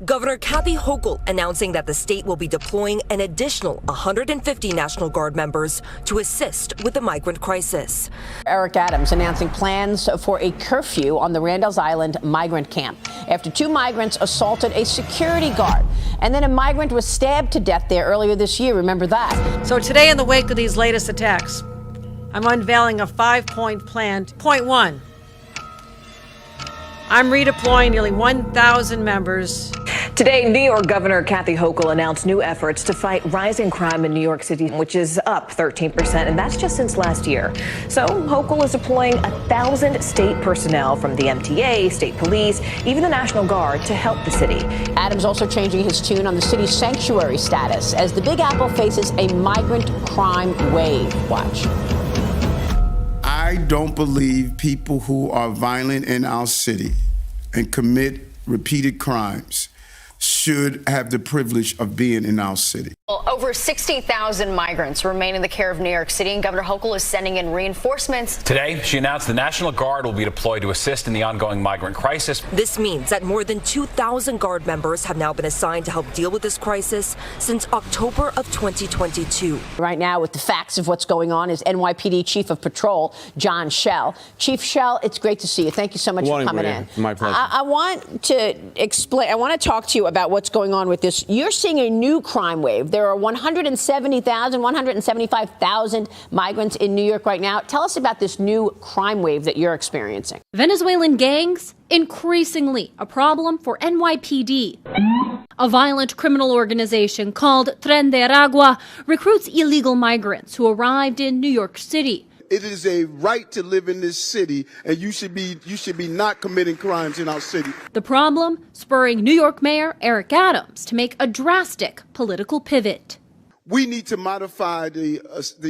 Governor Kathy Hochul announcing that the state will be deploying an additional 150 National Guard members to assist with the migrant crisis. Eric Adams announcing plans for a curfew on the Randall's Island migrant camp after 2 migrants assaulted a security guard. And then a migrant was stabbed to death there earlier this year. Remember that? So today, in the wake of these latest attacks, I'm unveiling a 5-point plan. Point 1. I'm redeploying nearly 1,000 members. Today, New York Governor Kathy Hochul announced new efforts to fight rising crime in New York City, which is up 13%, and that's just since last year. So Hochul is deploying 1,000 state personnel from the MTA, state police, even the National Guard to help the city. Adams also changing his tune on the city's sanctuary status as the Big Apple faces a migrant crime wave. Watch. I don't believe people who are violent in our city and commit repeated crimes should have the privilege of being in our city. Well, over 60,000 migrants remain in the care of New York City, and Governor Hochul is sending in reinforcements. Today, she announced the National Guard will be deployed to assist in the ongoing migrant crisis. This means that more than 2,000 Guard members have now been assigned to help deal with this crisis since October of 2022. Right now, with the facts of what's going on, is NYPD Chief of Patrol, John Schell. Chief Schell, it's great to see you. Thank you so much for coming in. My pleasure. I want to talk to you about what's going on with this. You're seeing a new crime wave. There are 175,000 migrants in New York right now. Tell us about this new crime wave that you're experiencing. Venezuelan gangs, increasingly a problem for NYPD. A violent criminal organization called Tren de Aragua recruits illegal migrants who arrived in New York City. It is a right to live in this city, and you should be not committing crimes in our city. The problem spurring New York Mayor Eric Adams to make a drastic political pivot. We need to modify the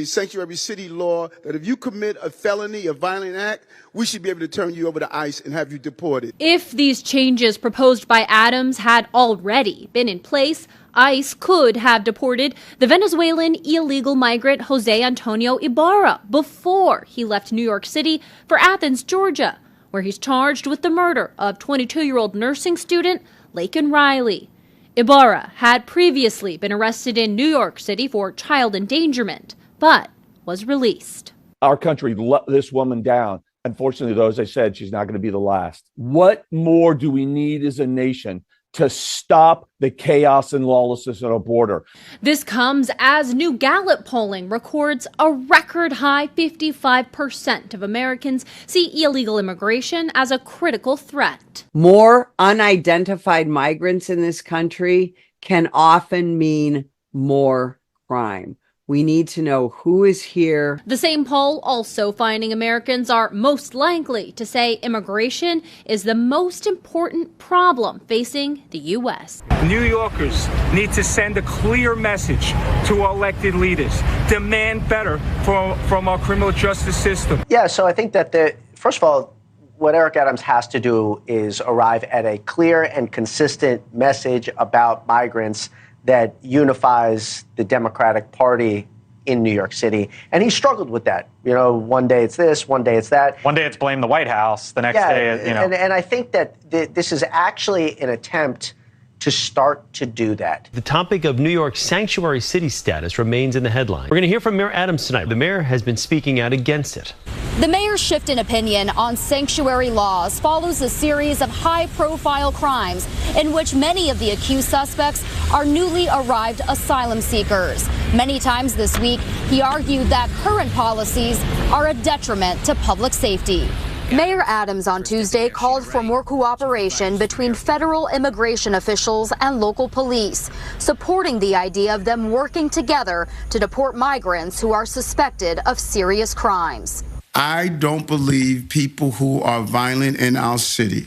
sanctuary city law that if you commit a felony, a violent act, we should be able to turn you over to ICE and have you deported. If these changes proposed by Adams had already been in place, ICE could have deported the Venezuelan illegal migrant Jose Antonio Ibarra before he left New York City for Athens, Georgia, where he's charged with the murder of 22-year-old nursing student Laken Riley. Ibarra had previously been arrested in New York City for child endangerment, but was released. Our country let this woman down. Unfortunately, though, as I said, she's not going to be the last. What more do we need as a nation to stop the chaos and lawlessness at our border? This comes as new Gallup polling records a record high 55% of Americans see illegal immigration as a critical threat. More unidentified migrants in this country can often mean more crime. We need to know who is here. The same poll also finding Americans are most likely to say immigration is the most important problem facing the U.S. New Yorkers need to send a clear message to our elected leaders. Demand better from our criminal justice system. Yeah, so I think that first of all, what Eric Adams has to do is arrive at a clear and consistent message about migrants that unifies the Democratic Party in New York City. And he struggled with that. You know, one day it's this, one day it's that. One day it's blame the White House, the next day, you know. And I think that this is actually an attempt to start to do that. The topic of New York's sanctuary city status remains in the headline. We're going to hear from Mayor Adams tonight. The mayor has been speaking out against it. The mayor's shift in opinion on sanctuary laws follows a series of high-profile crimes in which many of the accused suspects are newly arrived asylum seekers. Many times this week, he argued that current policies are a detriment to public safety. Mayor Adams on Tuesday called for more cooperation between federal immigration officials and local police, supporting the idea of them working together to deport migrants who are suspected of serious crimes. I don't believe people who are violent in our city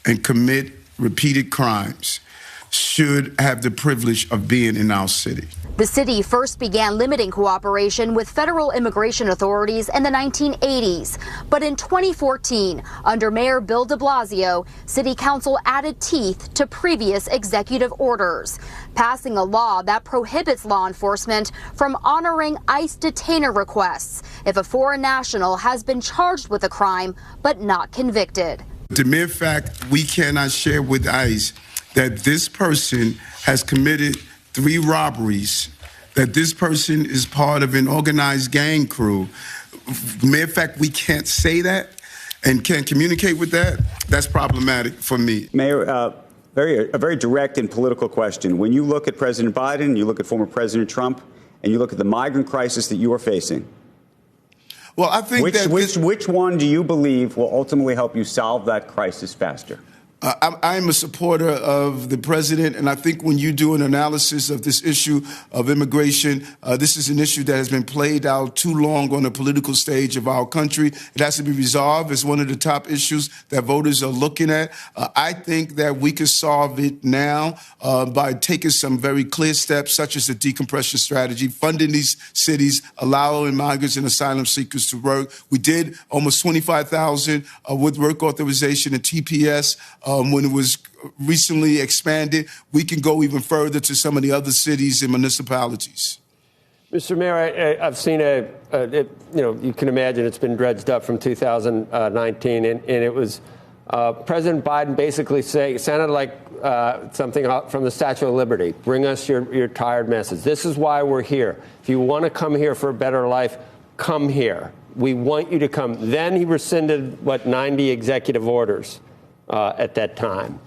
and commit repeated crimes should have the privilege of being in our city. The city first began limiting cooperation with federal immigration authorities in the 1980s. But in 2014, under Mayor Bill de Blasio, City Council added teeth to previous executive orders, passing a law that prohibits law enforcement from honoring ICE detainer requests if a foreign national has been charged with a crime but not convicted. The mere fact we cannot share with ICE that this person has committed 3 robberies, that this person is part of an organized gang crew. Matter of fact, we can't say that and can't communicate with that. That's problematic for me. Mayor, a very direct and political question. When you look at President Biden, you look at former President Trump, and you look at the migrant crisis that you are facing, well, I think which one do you believe will ultimately help you solve that crisis faster? I'm a supporter of the president, and I think when you do an analysis of this issue of immigration, this is an issue that has been played out too long on the political stage of our country. It has to be resolved. It's one of the top issues that voters are looking at. I think that we can solve it now by taking some very clear steps, such as the decompression strategy, funding these cities, allowing migrants and asylum seekers to work. We did almost 25,000 with work authorization and TPS. When it was recently expanded, we can go even further to some of the other cities and municipalities. Mr. Mayor, I've seen you can imagine it's been dredged up from 2019, and it was President Biden basically sounded like something from the Statue of Liberty. Bring us your tired message. This is why we're here. If you want to come here for a better life, come here. We want you to come. Then he rescinded, 90 executive orders. At that time.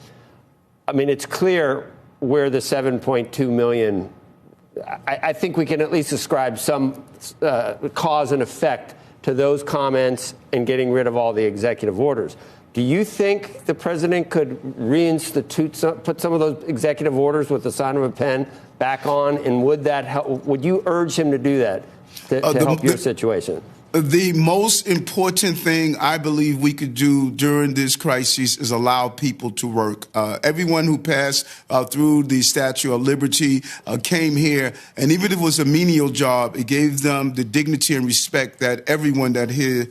I mean, it's clear where the 7.2 million, I think we can at least ascribe some cause and effect to those comments and getting rid of all the executive orders. Do you think the president could reinstitute, put some of those executive orders with the sign of a pen back on, and would that help? Would you urge him to do that to help your situation? The most important thing I believe we could do during this crisis is allow people to work. Everyone who passed through the Statue of Liberty came here, and even if it was a menial job, it gave them the dignity and respect that everyone that here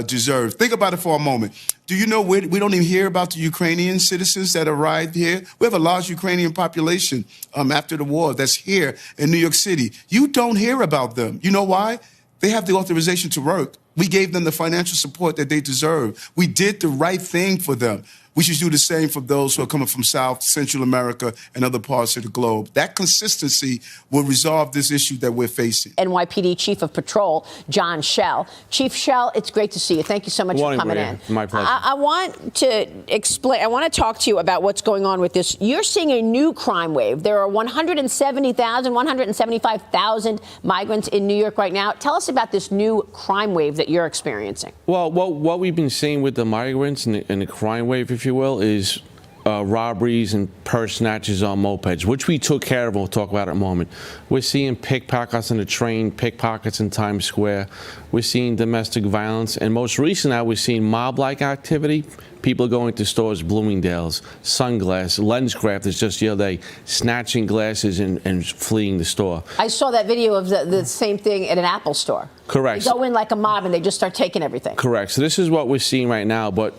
deserves. Think about it for a moment. Do you know we don't even hear about the Ukrainian citizens that arrived here? We have a large Ukrainian population after the war that's here in New York City. You don't hear about them. You know why? They have the authorization to work. We gave them the financial support that they deserve. We did the right thing for them. We should do the same for those who are coming from South, Central America, and other parts of the globe. That consistency will resolve this issue that we're facing. NYPD Chief of Patrol, John Schell. Chief Schell, it's great to see you. Thank you so much for coming in. My pleasure. I want to explain, I want to talk to you about what's going on with this. You're seeing a new crime wave. There are 175,000 migrants in New York right now. Tell us about this new crime wave that you're experiencing. Well, what we've been seeing with the migrants and the crime wave, if you will, is robberies and purse snatches on mopeds, which we took care of. We'll talk about it in a moment. We're seeing pickpockets on the train, pickpockets in Times Square. We're seeing domestic violence. And most recently, we're seeing mob-like activity. People going to stores, Bloomingdale's, Sunglass, LensCrafters just the other day, snatching glasses and fleeing the store. I saw that video of the same thing at an Apple store. Correct. They go in like a mob and they just start taking everything. Correct. So this is what we're seeing right now. But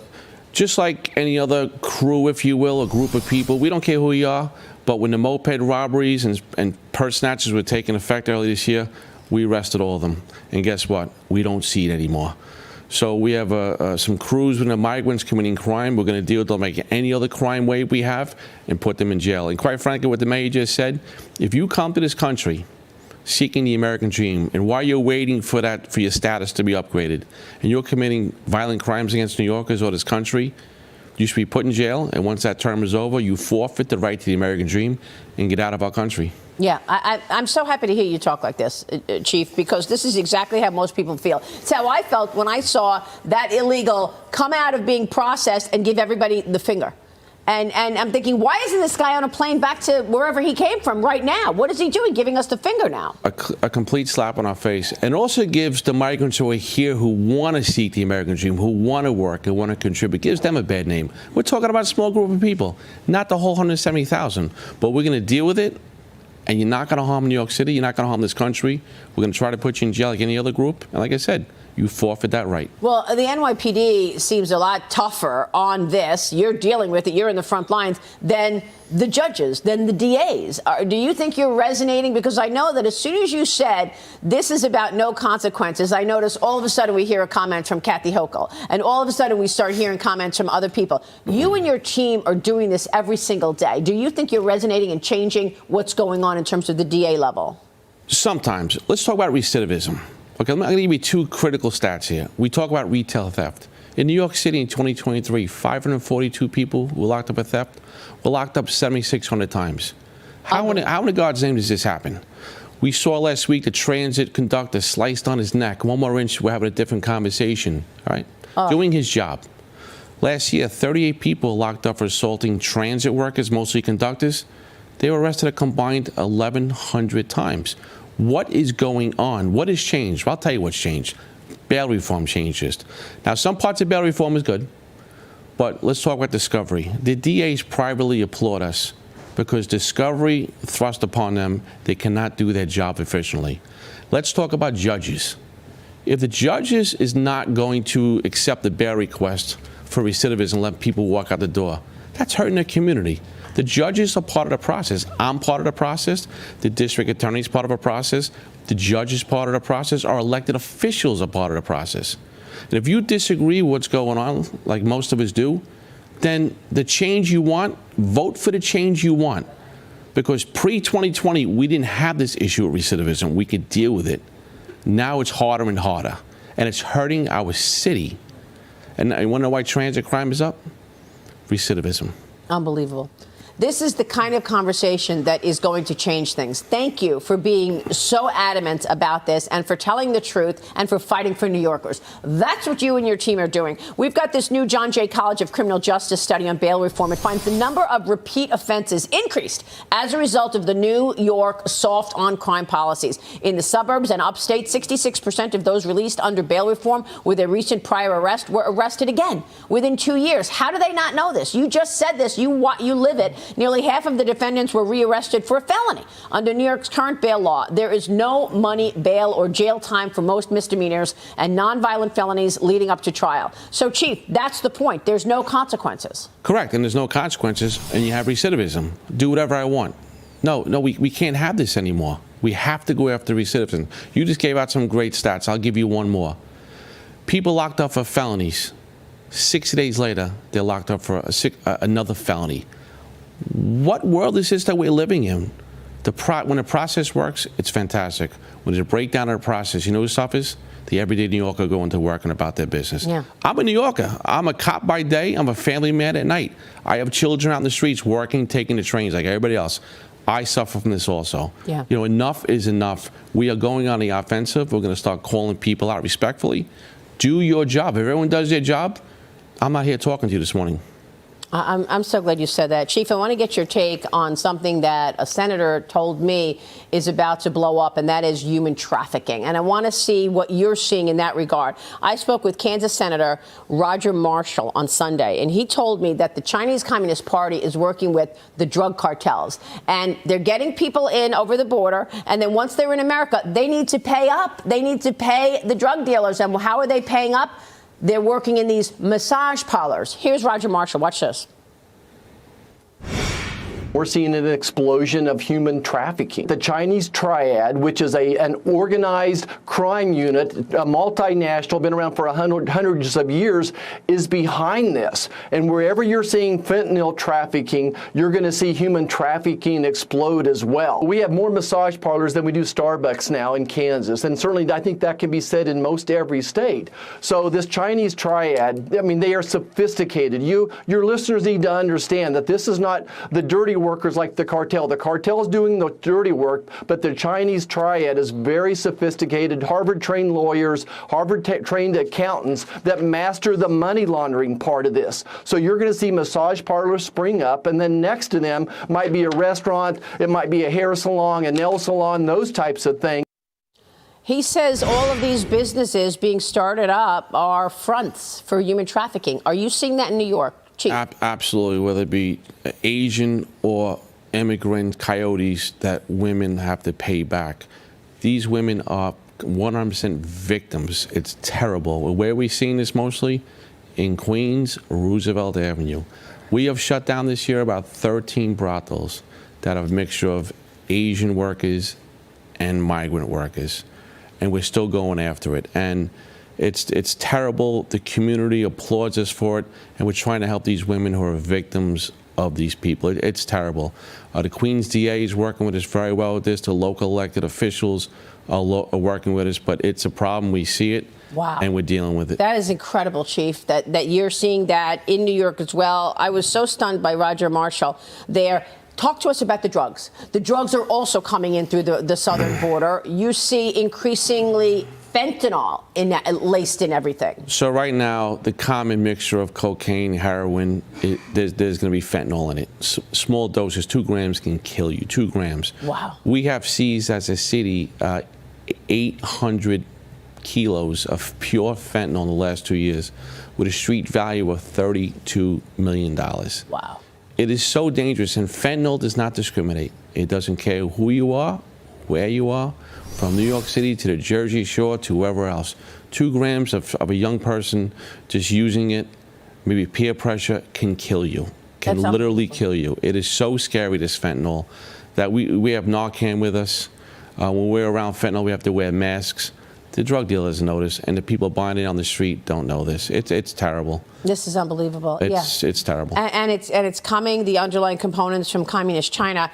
just like any other crew, if you will, a group of people, we don't care who you are, but when the moped robberies and purse snatches were taking effect earlier this year, we arrested all of them. And guess what? We don't see it anymore. So we have some crews with the migrants committing crime. We're going to deal with them like any other crime wave we have and put them in jail. And quite frankly, what the mayor just said, if you come to this country seeking the American dream, and while you're waiting for your status to be upgraded, and you're committing violent crimes against New Yorkers or this country, you should be put in jail. And once that term is over, you forfeit the right to the American dream and get out of our country. Yeah, I'm so happy to hear you talk like this, Chief, because this is exactly how most people feel. It's how I felt when I saw that illegal come out of being processed and give everybody the finger. And I'm thinking, why isn't this guy on a plane back to wherever he came from right now? What is he doing, giving us the finger now? A complete slap on our face. And also gives the migrants who are here who want to seek the American dream, who want to work, who want to contribute, gives them a bad name. We're talking about a small group of people, not the whole 170,000. But we're going to deal with it. And you're not going to harm New York City. You're not going to harm this country. We're going to try to put you in jail like any other group. And like I said, you forfeit that right. Well, the NYPD seems a lot tougher on this. You're dealing with it. You're in the front lines than the judges, than the DAs. Do you think you're resonating? Because I know that as soon as you said this is about no consequences, I notice all of a sudden we hear a comment from Kathy Hochul, and all of a sudden we start hearing comments from other people. You and your team are doing this every single day. Do you think you're resonating and changing what's going on in terms of the DA level? Sometimes. Let's talk about recidivism. Okay, I'm going to give you two critical stats here. We talk about retail theft. In New York City in 2023, 542 people were locked up for theft. Were locked up 7,600 times. How in God's name does this happen? We saw last week the transit conductor sliced on his neck. One more inch, we're having a different conversation. All right? Doing his job. Last year, 38 people locked up for assaulting transit workers, mostly conductors. They were arrested a combined 1,100 times. What is going on? What has changed? Well, I'll tell you what's changed. Bail reform changes. Now, some parts of bail reform is good, but let's talk about discovery. The DAs privately applaud us because discovery thrust upon them, they cannot do their job efficiently. Let's talk about judges. If the judges is not going to accept the bail request for recidivism and let people walk out the door, that's hurting their community. The judges are part of the process. I'm part of the process. The district attorney is part of the process. The judge is part of the process. Our elected officials are part of the process. And if you disagree with what's going on, like most of us do, then the change you want, vote for the change you want. Because pre-2020, we didn't have this issue of recidivism. We could deal with it. Now it's harder and harder. And it's hurting our city. And you want to know why transit crime is up? Recidivism. Unbelievable. This is the kind of conversation that is going to change things. Thank you for being so adamant about this and for telling the truth and for fighting for New Yorkers. That's what you and your team are doing. We've got this new John Jay College of Criminal Justice study on bail reform. It finds the number of repeat offenses increased as a result of the New York soft on crime policies. In the suburbs and upstate, 66% of those released under bail reform with a recent prior arrest were arrested again within 2 years. How do they not know this? You just said this. You live it. Nearly half of the defendants were rearrested for a felony. Under New York's current bail law, there is no money, bail, or jail time for most misdemeanors and nonviolent felonies leading up to trial. So, Chief, that's the point. There's no consequences. Correct, and there's no consequences, and you have recidivism. Do whatever I want. No, we can't have this anymore. We have to go after recidivism. You just gave out some great stats. I'll give you one more. People locked up for felonies. 60 days later, they're locked up for another felony. What world is this that we're living in? When the process works, it's fantastic. When there's a breakdown of the process, you know who suffers? The everyday New Yorker going to work and about their business. Yeah. I'm a New Yorker. I'm a cop by day. I'm a family man at night. I have children out in the streets working, taking the trains like everybody else. I suffer from this also. Yeah. You know, enough is enough. We are going on the offensive. We're going to start calling people out respectfully. Do your job. If everyone does their job, I'm not here talking to you this morning. I'm so glad you said that. Chief, I want to get your take on something that a senator told me is about to blow up, and that is human trafficking. And I want to see what you're seeing in that regard. I spoke with Kansas Senator Roger Marshall on Sunday, and he told me that the Chinese Communist Party is working with the drug cartels, and they're getting people in over the border, and then once they're in America, they need to pay up. They need to pay the drug dealers. And how are they paying up? They're working in these massage parlors. Here's Roger Marshall. Watch this. We're seeing an explosion of human trafficking. The Chinese Triad, which is an organized crime unit, a multinational, been around for hundreds of years, is behind this. And wherever you're seeing fentanyl trafficking, you're going to see human trafficking explode as well. We have more massage parlors than we do Starbucks now in Kansas. And certainly I think that can be said in most every state. So this Chinese Triad, I mean, they are sophisticated. Your listeners need to understand that this is not the dirty workers like the cartel. The cartel is doing the dirty work, but the Chinese Triad is very sophisticated, Harvard-trained lawyers, Harvard-trained accountants that master the money laundering part of this. So you're going to see massage parlors spring up, and then next to them might be a restaurant, it might be a hair salon, a nail salon, those types of things. He says all of these businesses being started up are fronts for human trafficking. Are you seeing that in New York? Absolutely, whether it be Asian or immigrant coyotes that women have to pay back. These women are 100% victims. It's terrible. Where are we seeing this mostly? In Queens, Roosevelt Avenue. We have shut down this year about 13 brothels that have a mixture of Asian workers and migrant workers, and we're still going after it. And it's terrible. The community applauds us for it, and we're trying to help these women who are victims of these people. It's terrible. The Queens DA is working with us very well with this. The local elected officials are working with us, but it's a problem. We see it. Wow. And we're dealing with it. That is incredible, Chief, that you're seeing that in New York as well. I was so stunned by Roger Marshall there. Talk to us about the drugs. The drugs are also coming in through the southern border. You see increasingly fentanyl laced in everything. So right now, the common mixture of cocaine, heroin, there's going to be fentanyl in it. Small doses, 2 grams can kill you, 2 grams. Wow. We have seized as a city 800 kilos of pure fentanyl in the last 2 years with a street value of $32 million. Wow. It is so dangerous, and fentanyl does not discriminate. It doesn't care who you are, where you are, from New York City to the Jersey Shore to wherever else. 2 grams of a young person just using it, maybe peer pressure, can kill you, can literally kill you. It is so scary, this fentanyl, that we have Narcan with us. When we're around fentanyl, we have to wear masks. The drug dealers notice, and the people buying it on the street don't know this. It's terrible. This is unbelievable. It's terrible. And it's coming, the underlying components from communist China.